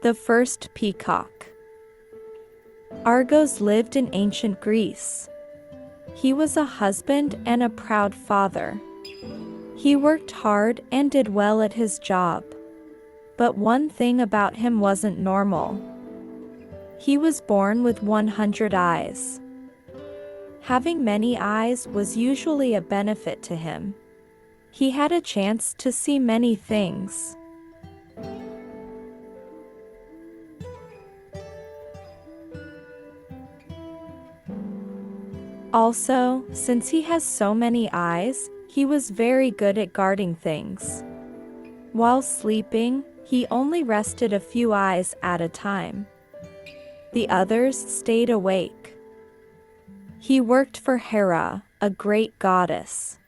The First Peacock. Argos lived in ancient Greece. He was a husband and a proud father. He worked hard and did well at his job. But one thing about him wasn't normal. He was born with 100 eyes. Having many eyes was usually a benefit to him. He had a chance to see many things. Also, since he has so many eyes, he was very good at guarding things. While sleeping, he only rested a few eyes at a time. The others stayed awake. He worked for Hera, a great goddess.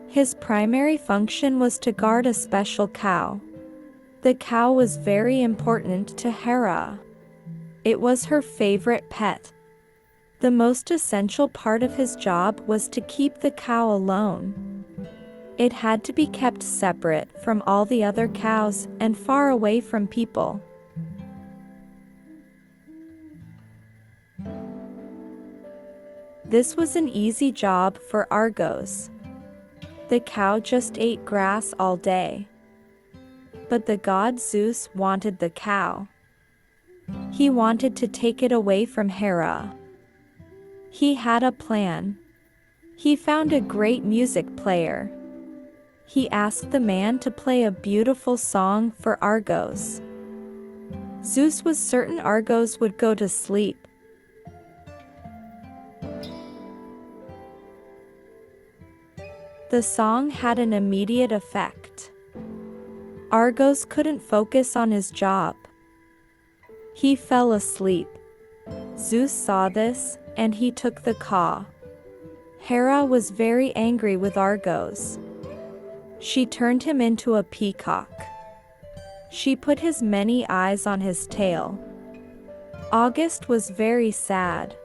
His primary function was to guard a special cow. The cow was very important to Hera. It was her favorite pet. The most essential part of his job was to keep the cow alone. It had to be kept separate from all the other cows and far away from people. This was an easy job for Argos. The cow just ate grass all day. But the god Zeus wanted the cow. He wanted to take it away from Hera. He had a plan. He found a great music player. He asked the man to play a beautiful song for Argos. Zeus was certain Argos would go to sleep. The song had an immediate effect. Argos couldn't focus on his job. He fell asleep. Zeus saw this, and he took the caw. Hera was very angry with Argos. She turned him into a peacock. She put his many eyes on his tail. August was very sad.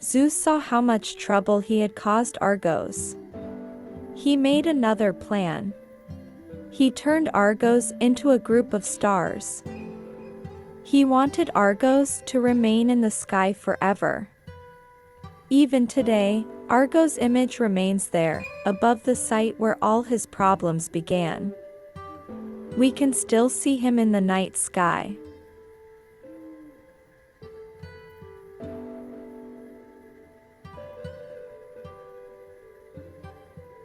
Zeus saw how much trouble he had caused Argos. He made another plan. He turned Argos into a group of stars. He wanted Argos to remain in the sky forever. Even today, Argos' image remains there, above the site where all his problems began. We can still see him in the night sky.